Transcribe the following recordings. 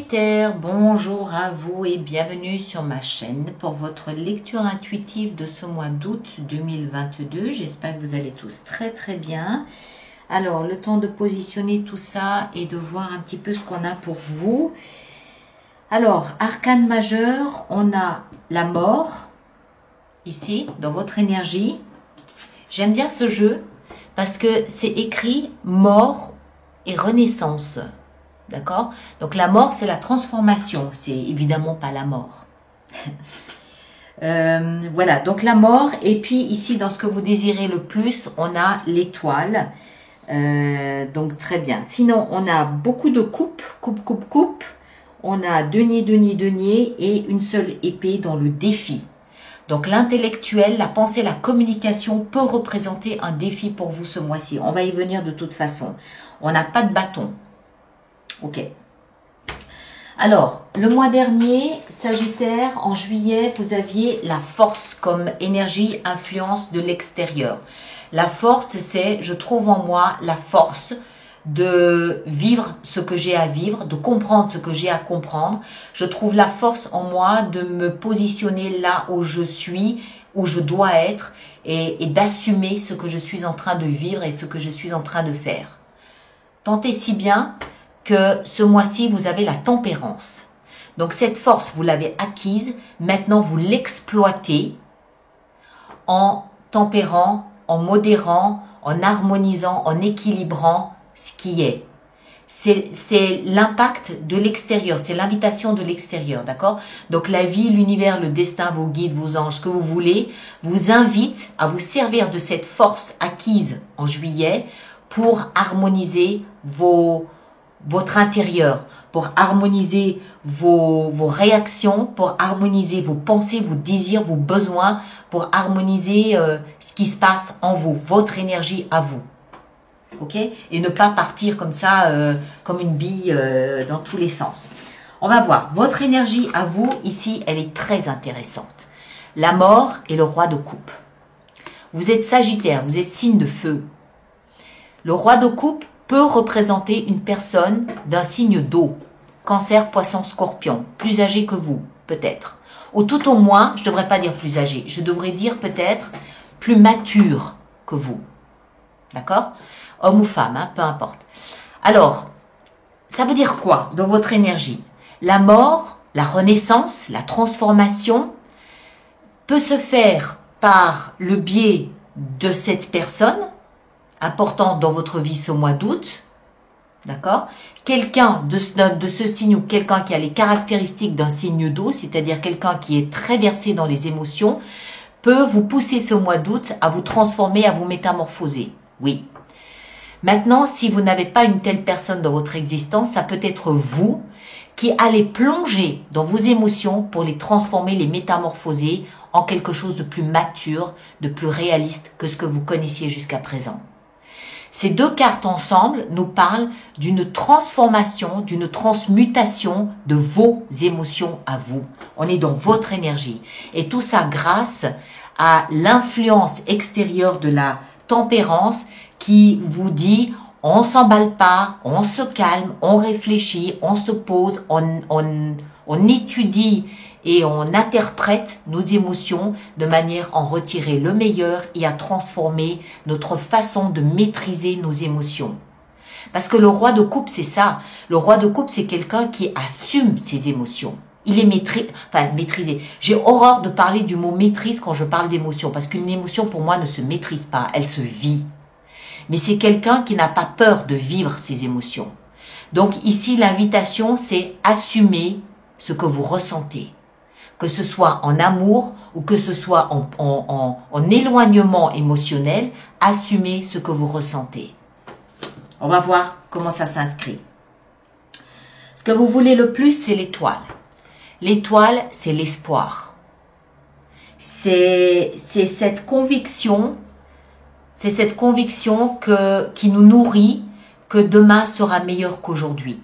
Sagittaire, bonjour à vous et bienvenue sur ma chaîne pour votre lecture intuitive de ce mois d'août 2022. J'espère que vous allez tous très bien. Alors, le temps de positionner tout ça et de voir un petit peu ce qu'on a pour vous. Alors, arcane majeur, on a la mort, ici, dans votre énergie. J'aime bien ce jeu parce que c'est écrit mort et renaissance. D'accord? Donc la mort, c'est la transformation. C'est évidemment pas la mort. Voilà, donc la mort. Et puis ici, dans ce que vous désirez le plus, on a l'étoile. Donc très bien. Sinon, on a beaucoup de coupes. Coupe. On a denier et une seule épée dans le défi. Donc l'intellectuel, la pensée, la communication peut représenter un défi pour vous ce mois-ci. On va y venir de toute façon. On n'a pas de bâton. Ok. Alors, le mois dernier, Sagittaire, en juillet, vous aviez la force comme énergie, influence de l'extérieur. La force, c'est, je trouve en moi la force de vivre ce que j'ai à vivre, de comprendre ce que j'ai à comprendre. Je trouve la force en moi de me positionner là où je suis, où je dois être et d'assumer ce que je suis en train de vivre et ce que je suis en train de faire. Tant et si bien que ce mois-ci, vous avez la tempérance. Donc cette force, vous l'avez acquise, maintenant vous l'exploitez en tempérant, en modérant, en harmonisant, en équilibrant ce qui est. C'est l'impact de l'extérieur, c'est l'invitation de l'extérieur, d'accord? Donc la vie, l'univers, le destin, vos guides, vos anges, ce que vous voulez, vous invite à vous servir de cette force acquise en juillet pour harmoniser votre intérieur, pour harmoniser vos réactions, pour harmoniser vos pensées, vos désirs, vos besoins, pour harmoniser ce qui se passe en vous, votre énergie à vous. Ok? Et ne pas partir comme ça, comme une bille dans tous les sens. On va voir, votre énergie à vous, ici, elle est très intéressante. La mort et le roi de coupe. Vous êtes Sagittaire, vous êtes signe de feu. Le roi de coupe peut représenter une personne d'un signe d'eau, Cancer, Poisson, Scorpion, plus âgé que vous, peut-être. Ou tout au moins, je ne devrais pas dire plus âgé, je devrais dire peut-être plus mature que vous. D'accord? Homme ou femme, hein, peu importe. Alors, ça veut dire quoi dans votre énergie? La mort, la renaissance, la transformation peut se faire par le biais de cette personne important dans votre vie ce mois d'août, d'accord? Quelqu'un de ce signe ou quelqu'un qui a les caractéristiques d'un signe d'eau, c'est-à-dire quelqu'un qui est très versé dans les émotions, peut vous pousser ce mois d'août à vous transformer, à vous métamorphoser. Oui. Maintenant, si vous n'avez pas une telle personne dans votre existence, ça peut être vous qui allez plonger dans vos émotions pour les transformer, les métamorphoser en quelque chose de plus mature, de plus réaliste que ce que vous connaissiez jusqu'à présent. Ces deux cartes ensemble nous parlent d'une transformation, d'une transmutation de vos émotions à vous. On est dans votre énergie. Et tout ça grâce à l'influence extérieure de la tempérance qui vous dit on s'emballe pas, on se calme, on réfléchit, on se pose, on étudie et on interprète nos émotions de manière à en retirer le meilleur et à transformer notre façon de maîtriser nos émotions. Parce que le roi de coupe, c'est ça. Le roi de coupe, c'est quelqu'un qui assume ses émotions. Il est maîtrisé. J'ai horreur de parler du mot maîtrise quand je parle d'émotion, parce qu'une émotion, pour moi, ne se maîtrise pas, elle se vit. Mais c'est quelqu'un qui n'a pas peur de vivre ses émotions. Donc ici, l'invitation, c'est assumer ce que vous ressentez. Que ce soit en amour ou que ce soit en éloignement émotionnel, assumez ce que vous ressentez. On va voir comment ça s'inscrit. Ce que vous voulez le plus, c'est l'étoile. L'étoile, c'est l'espoir. C'est cette conviction, qui nous nourrit que demain sera meilleur qu'aujourd'hui.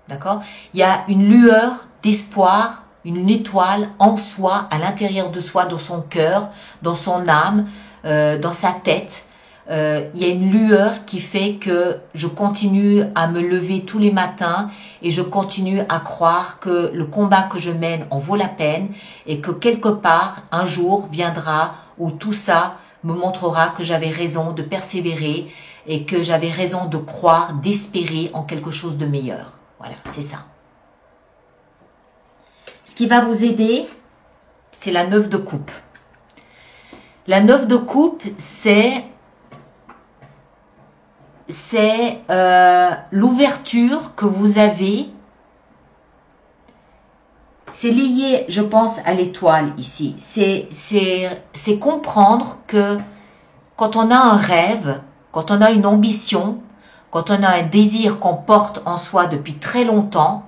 D'accord? Il y a une lueur d'espoir, une étoile en soi, à l'intérieur de soi, dans son cœur, dans son âme, dans sa tête, il y a une lueur qui fait que je continue à me lever tous les matins et je continue à croire que le combat que je mène en vaut la peine et que quelque part, un jour viendra où tout ça me montrera que j'avais raison de persévérer et que j'avais raison de croire, d'espérer en quelque chose de meilleur. Voilà, c'est ça. Ce qui va vous aider, c'est la 9 de coupe. La 9 de coupe, c'est l'ouverture que vous avez. C'est lié, je pense, à l'étoile ici. C'est comprendre que quand on a un rêve, quand on a une ambition, quand on a un désir qu'on porte en soi depuis très longtemps,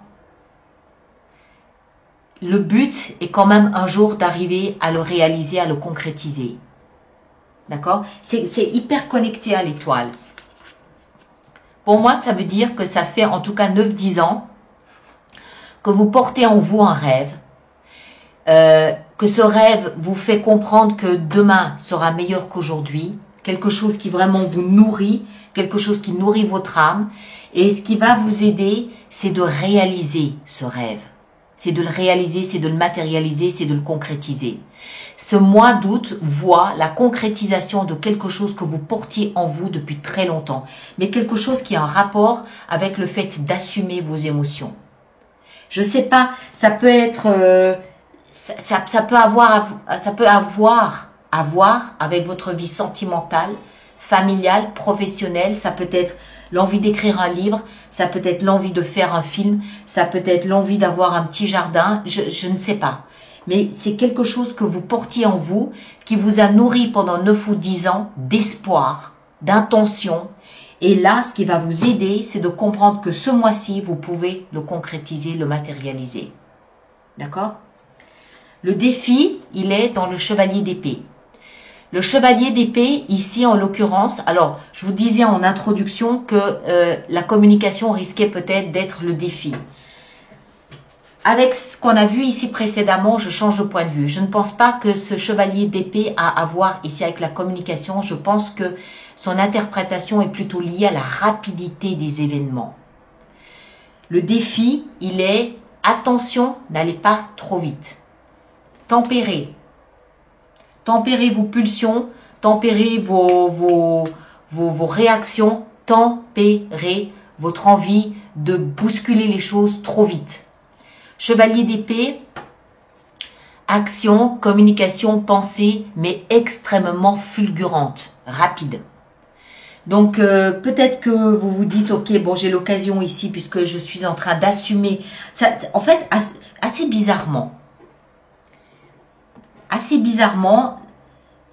le but est quand même un jour d'arriver à le réaliser, à le concrétiser. D'accord? C'est hyper connecté à l'étoile. Pour moi, ça veut dire que ça fait en tout cas 9-10 ans que vous portez en vous un rêve, que ce rêve vous fait comprendre que demain sera meilleur qu'aujourd'hui, quelque chose qui vraiment vous nourrit, quelque chose qui nourrit votre âme. Et ce qui va vous aider, c'est de réaliser ce rêve. C'est de le réaliser, c'est de le matérialiser, c'est de le concrétiser. Ce mois d'août voit la concrétisation de quelque chose que vous portiez en vous depuis très longtemps, mais quelque chose qui a un rapport avec le fait d'assumer vos émotions. Je sais pas, ça peut être, ça peut avoir à voir avec votre vie sentimentale, familiale, professionnelle. Ça peut être l'envie d'écrire un livre, ça peut être l'envie de faire un film, ça peut être l'envie d'avoir un petit jardin, je ne sais pas. Mais c'est quelque chose que vous portiez en vous, qui vous a nourri pendant 9 ou 10 ans d'espoir, d'intention. Et là, ce qui va vous aider, c'est de comprendre que ce mois-ci, vous pouvez le concrétiser, le matérialiser. D'accord? Le défi, il est dans le chevalier d'épée. Le chevalier d'épée, ici en l'occurrence, alors je vous disais en introduction que la communication risquait peut-être d'être le défi. Avec ce qu'on a vu ici précédemment, je change de point de vue. Je ne pense pas que ce chevalier d'épée a à voir ici avec la communication. Je pense que son interprétation est plutôt liée à la rapidité des événements. Le défi, il est attention, n'allez pas trop vite. Tempérez. Tempérez vos pulsions, tempérez vos réactions, tempérez votre envie de bousculer les choses trop vite. Chevalier d'épée, action, communication, pensée, mais extrêmement fulgurante, rapide. Donc peut-être que vous vous dites, ok, bon, j'ai l'occasion ici puisque je suis en train d'assumer. En fait, assez bizarrement,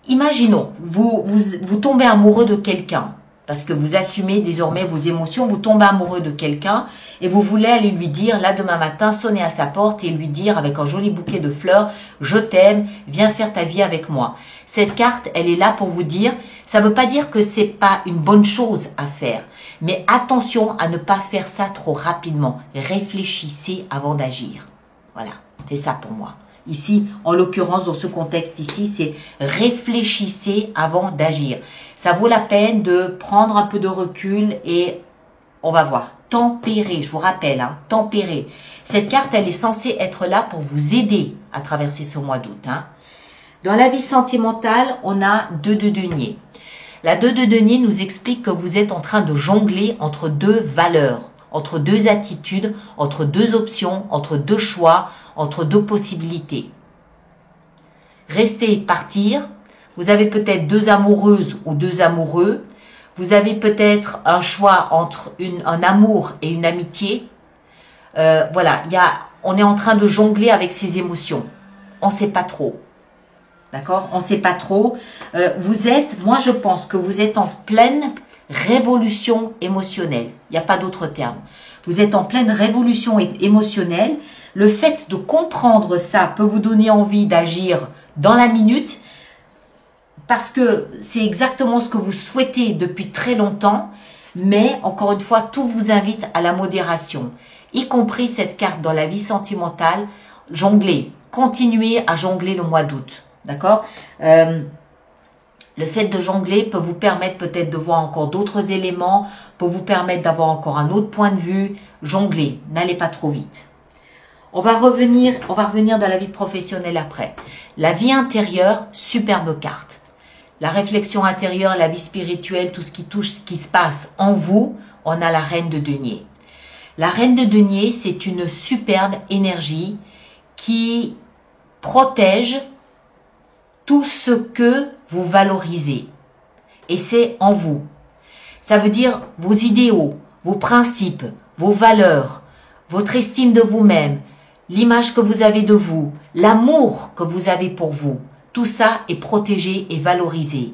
imaginons, vous tombez amoureux de quelqu'un, parce que vous assumez désormais vos émotions, vous tombez amoureux de quelqu'un et vous voulez aller lui dire, là demain matin, sonner à sa porte et lui dire avec un joli bouquet de fleurs, je t'aime, viens faire ta vie avec moi. Cette carte, elle est là pour vous dire, ça ne veut pas dire que c'est pas une bonne chose à faire, mais attention à ne pas faire ça trop rapidement. Réfléchissez avant d'agir. Voilà, c'est ça pour moi. Ici, en l'occurrence, dans ce contexte ici, c'est réfléchissez avant d'agir. Ça vaut la peine de prendre un peu de recul et on va voir. Tempérer, je vous rappelle, hein, tempérer. Cette carte, elle est censée être là pour vous aider à traverser ce mois d'août. Hein. Dans la vie sentimentale, on a 2 de denier. La 2 de denier nous explique que vous êtes en train de jongler entre 2 valeurs, entre 2 attitudes, entre 2 options, entre 2 choix, entre 2 possibilités. Rester, partir. Vous avez peut-être 2 amoureuses ou 2 amoureux. Vous avez peut-être un choix entre un amour et une amitié. Voilà, on est en train de jongler avec ces émotions. On ne sait pas trop. D'accord? On ne sait pas trop. Moi je pense que vous êtes en pleine révolution émotionnelle. Il n'y a pas d'autre terme. Vous êtes en pleine révolution émotionnelle. Le fait de comprendre ça peut vous donner envie d'agir dans la minute parce que c'est exactement ce que vous souhaitez depuis très longtemps. Mais encore une fois, tout vous invite à la modération, y compris cette carte dans la vie sentimentale. Jongler, continuez à jongler le mois d'août. D'accord? Le fait de jongler peut vous permettre peut-être de voir encore d'autres éléments, peut vous permettre d'avoir encore un autre point de vue. Jonglez, n'allez pas trop vite. On va revenir dans la vie professionnelle après. La vie intérieure, superbe carte. La réflexion intérieure, la vie spirituelle, tout ce qui touche, ce qui se passe en vous, on a la reine de denier. La reine de denier, c'est une superbe énergie qui protège tout ce que vous valorisez. Et c'est en vous. Ça veut dire vos idéaux, vos principes, vos valeurs, votre estime de vous-même, l'image que vous avez de vous, l'amour que vous avez pour vous. Tout ça est protégé et valorisé.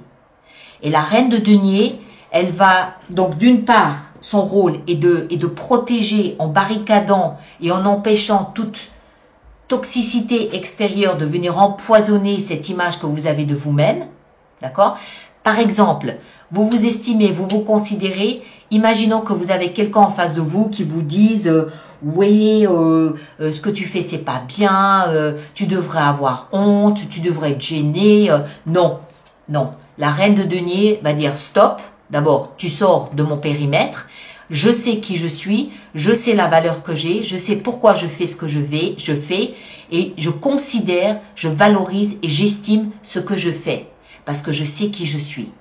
Et la reine de denier, elle va, donc d'une part, son rôle est de protéger en barricadant et en empêchant toute toxicité extérieure de venir empoisonner cette image que vous avez de vous-même. D'accord? Par exemple, vous vous estimez, vous vous considérez, imaginons que vous avez quelqu'un en face de vous qui vous dise oui, ce que tu fais c'est pas bien, tu devrais avoir honte, tu devrais être gêné. Non, non. La reine de denier va dire stop. D'abord, tu sors de mon périmètre. Je sais qui je suis, je sais la valeur que j'ai, je sais pourquoi je fais ce que je fais et je considère, je valorise et j'estime ce que je fais parce que je sais qui je suis.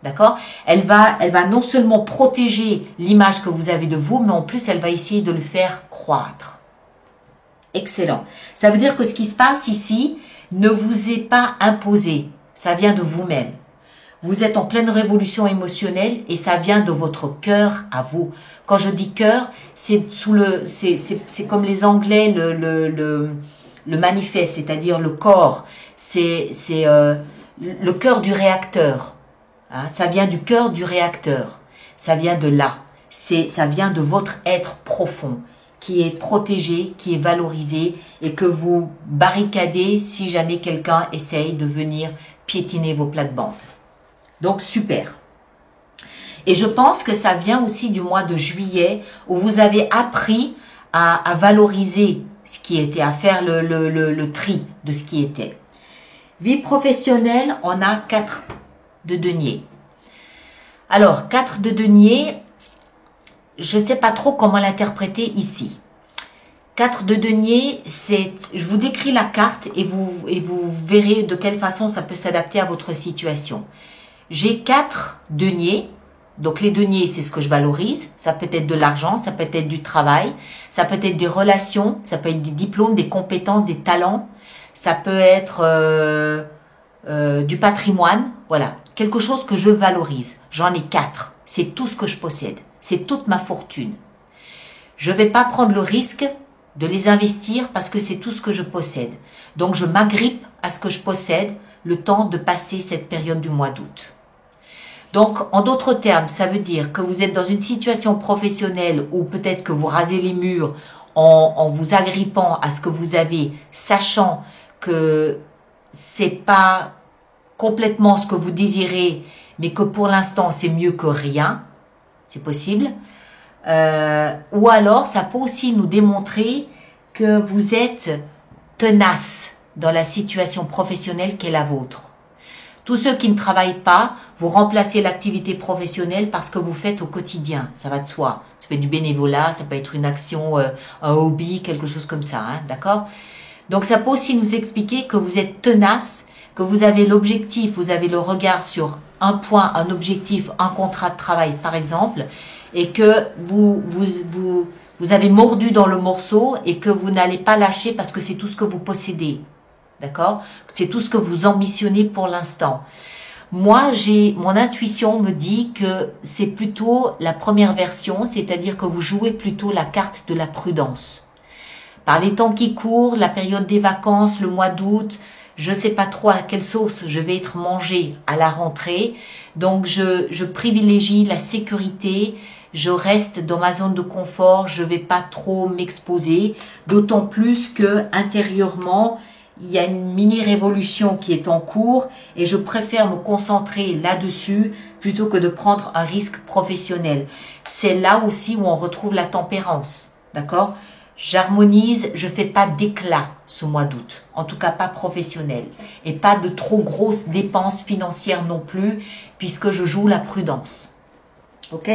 D'accord? Elle va non seulement protéger l'image que vous avez de vous, mais en plus elle va essayer de le faire croître. Excellent. Ça veut dire que ce qui se passe ici ne vous est pas imposé, ça vient de vous-même. Vous êtes en pleine révolution émotionnelle et ça vient de votre cœur à vous. Quand je dis cœur, c'est comme les Anglais le manifestent, c'est-à-dire le corps. C'est le cœur du réacteur. Hein, ça vient du cœur du réacteur. Ça vient de là. Ça vient de votre être profond qui est protégé, qui est valorisé et que vous barricadez si jamais quelqu'un essaye de venir piétiner vos plates-bandes. Donc, super. Et je pense que ça vient aussi du mois de juillet où vous avez appris à valoriser ce qui était, à faire le tri de ce qui était. Vie professionnelle, on a 4 de denier. Alors, 4 de denier, je ne sais pas trop comment l'interpréter ici. 4 de denier, je vous décris la carte et vous verrez de quelle façon ça peut s'adapter à votre situation. J'ai 4 deniers, donc les deniers c'est ce que je valorise, ça peut être de l'argent, ça peut être du travail, ça peut être des relations, ça peut être des diplômes, des compétences, des talents, ça peut être du patrimoine, voilà, quelque chose que je valorise. J'en ai 4, c'est tout ce que je possède, c'est toute ma fortune. Je ne vais pas prendre le risque de les investir parce que c'est tout ce que je possède. Donc je m'agrippe à ce que je possède le temps de passer cette période du mois d'août. Donc, en d'autres termes, ça veut dire que vous êtes dans une situation professionnelle où peut-être que vous rasez les murs en vous agrippant à ce que vous avez, sachant que c'est pas complètement ce que vous désirez, mais que pour l'instant c'est mieux que rien, c'est possible. Ou alors, ça peut aussi nous démontrer que vous êtes tenace dans la situation professionnelle qui est la vôtre. Tous ceux qui ne travaillent pas, vous remplacez l'activité professionnelle par ce que vous faites au quotidien. Ça va de soi. Ça peut être du bénévolat, ça peut être une action, un hobby, quelque chose comme ça. Hein, d'accord? Donc ça peut aussi nous expliquer que vous êtes tenace, que vous avez l'objectif, vous avez le regard sur un point, un objectif, un contrat de travail par exemple, et que vous avez mordu dans le morceau et que vous n'allez pas lâcher parce que c'est tout ce que vous possédez. D'accord? C'est tout ce que vous ambitionnez pour l'instant. Moi, mon intuition me dit que c'est plutôt la première version, c'est-à-dire que vous jouez plutôt la carte de la prudence. Par les temps qui courent, la période des vacances, le mois d'août, je ne sais pas trop à quelle sauce je vais être mangée à la rentrée. Donc, je privilégie la sécurité. Je reste dans ma zone de confort. Je ne vais pas trop m'exposer. D'autant plus que intérieurement, il y a une mini-révolution qui est en cours et je préfère me concentrer là-dessus plutôt que de prendre un risque professionnel. C'est là aussi où on retrouve la tempérance. D'accord ? J'harmonise, je ne fais pas d'éclat ce mois d'août. En tout cas, pas professionnel. Et pas de trop grosses dépenses financières non plus, puisque je joue la prudence. Ok?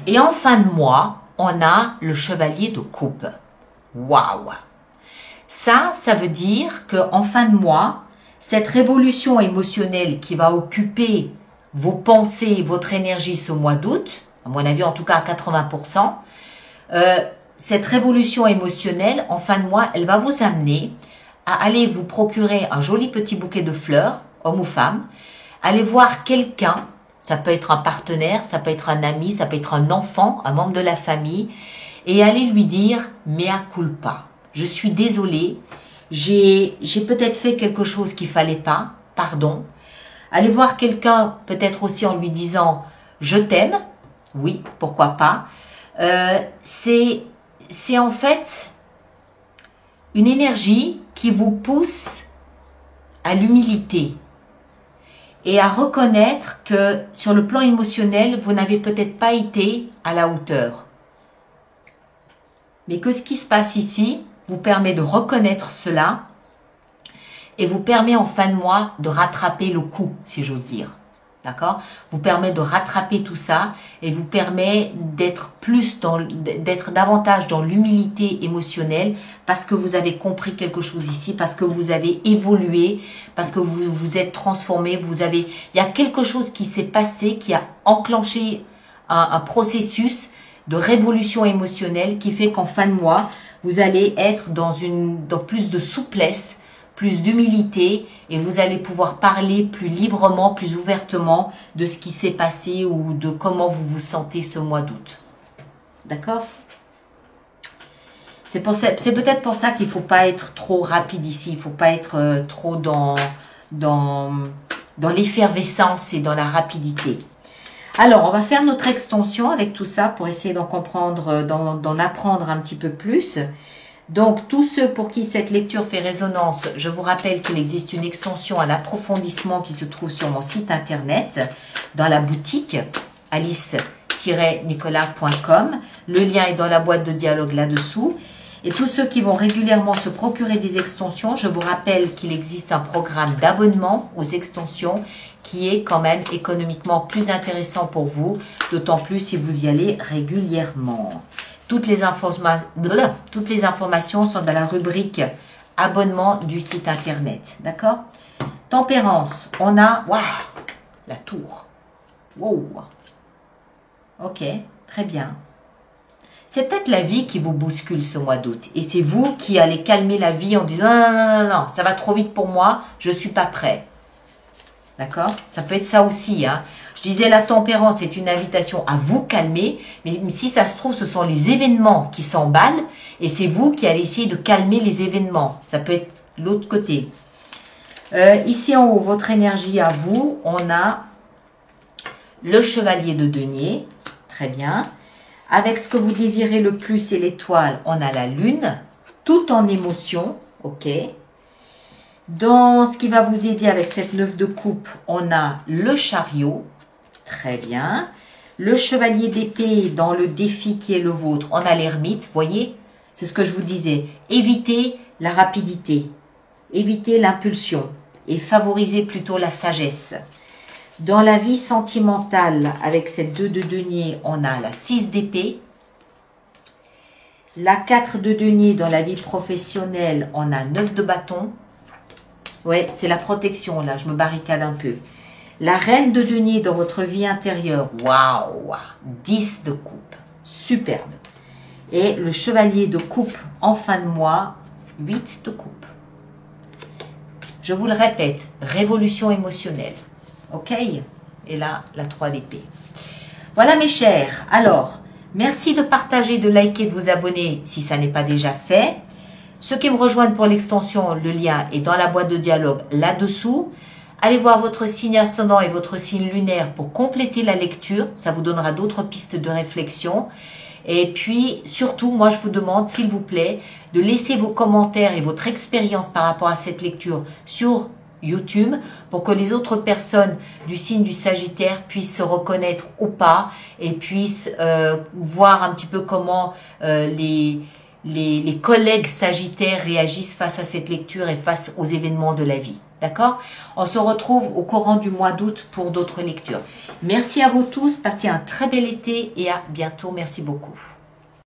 Et en fin de mois, on a le chevalier de coupe. Waouh! Ça veut dire qu'en fin de mois, cette révolution émotionnelle qui va occuper vos pensées, votre énergie ce mois d'août, à mon avis en tout cas à 80%, cette révolution émotionnelle, en fin de mois, elle va vous amener à aller vous procurer un joli petit bouquet de fleurs, homme ou femme, aller voir quelqu'un, ça peut être un partenaire, ça peut être un ami, ça peut être un enfant, un membre de la famille, et aller lui dire « mea culpa ». Je suis désolée, j'ai peut-être fait quelque chose qu'il fallait pas, pardon. Allez voir quelqu'un, peut-être aussi en lui disant « je t'aime », oui, pourquoi pas. C'est en fait une énergie qui vous pousse à l'humilité et à reconnaître que sur le plan émotionnel, vous n'avez peut-être pas été à la hauteur. Mais que ce qui se passe ici vous permet de reconnaître cela et vous permet en fin de mois de rattraper le coup, si j'ose dire. D'accord? Vous permet de rattraper tout ça et vous permet d'être davantage dans l'humilité émotionnelle parce que vous avez compris quelque chose ici, parce que vous avez évolué, parce que vous vous êtes transformé, il y a quelque chose qui s'est passé, qui a enclenché un processus de révolution émotionnelle qui fait qu'en fin de mois, vous allez être dans plus de souplesse, plus d'humilité et vous allez pouvoir parler plus librement, plus ouvertement de ce qui s'est passé ou de comment vous vous sentez ce mois d'août. D'accord? C'est peut-être pour ça qu'il ne faut pas être trop rapide ici, il ne faut pas être trop dans l'effervescence et dans la rapidité. Alors, on va faire notre extension avec tout ça pour essayer d'en comprendre, d'en apprendre un petit peu plus. Donc, tous ceux pour qui cette lecture fait résonance, je vous rappelle qu'il existe une extension à l'approfondissement qui se trouve sur mon site internet, dans la boutique alice-nicolas.com. Le lien est dans la boîte de dialogue là-dessous. Et tous ceux qui vont régulièrement se procurer des extensions, je vous rappelle qu'il existe un programme d'abonnement aux extensions qui est quand même économiquement plus intéressant pour vous, d'autant plus si vous y allez régulièrement. Toutes les informations sont dans la rubrique abonnement du site internet. D'accord? Tempérance, on a la tour. Wow. Ok, très bien. C'est peut-être la vie qui vous bouscule ce mois d'août. Et c'est vous qui allez calmer la vie en disant non, ça va trop vite pour moi, je ne suis pas prêt. D'accord? Ça peut être ça aussi. Hein. Je disais la tempérance est une invitation à vous calmer, mais si ça se trouve, ce sont les événements qui s'emballent et c'est vous qui allez essayer de calmer les événements. Ça peut être l'autre côté. Ici en haut, votre énergie à vous, on a le chevalier de denier. Très bien. Avec ce que vous désirez le plus et l'étoile, on a la lune, tout en émotion. Ok. Dans ce qui va vous aider avec cette 9 de coupe, on a le chariot. Très bien. Le chevalier d'épée dans le défi qui est le vôtre, on a l'ermite. Voyez, c'est ce que je vous disais. Évitez la rapidité, évitez l'impulsion et favorisez plutôt la sagesse. Dans la vie sentimentale, avec cette 2 de denier, on a la 6 d'épée. La 4 de denier dans la vie professionnelle, on a 9 de bâton. Ouais, c'est la protection, là, je me barricade un peu. La reine de denier dans votre vie intérieure, waouh, 10 de coupe, superbe. Et le chevalier de coupe en fin de mois, 8 de coupe. Je vous le répète, révolution émotionnelle. Ok? Et là, la 3 d'épée. Voilà mes chers. Alors, merci de partager, de liker, de vous abonner si ça n'est pas déjà fait. Ceux qui me rejoignent pour l'extension, le lien est dans la boîte de dialogue là-dessous. Allez voir votre signe ascendant et votre signe lunaire pour compléter la lecture. Ça vous donnera d'autres pistes de réflexion. Et puis, surtout, moi, je vous demande, s'il vous plaît, de laisser vos commentaires et votre expérience par rapport à cette lecture sur YouTube pour que les autres personnes du signe du Sagittaire puissent se reconnaître ou pas et puissent voir un petit peu comment les collègues Sagittaires réagissent face à cette lecture et face aux événements de la vie. D'accord? On se retrouve au courant du mois d'août pour d'autres lectures. Merci à vous tous, passez un très bel été et à bientôt. Merci beaucoup.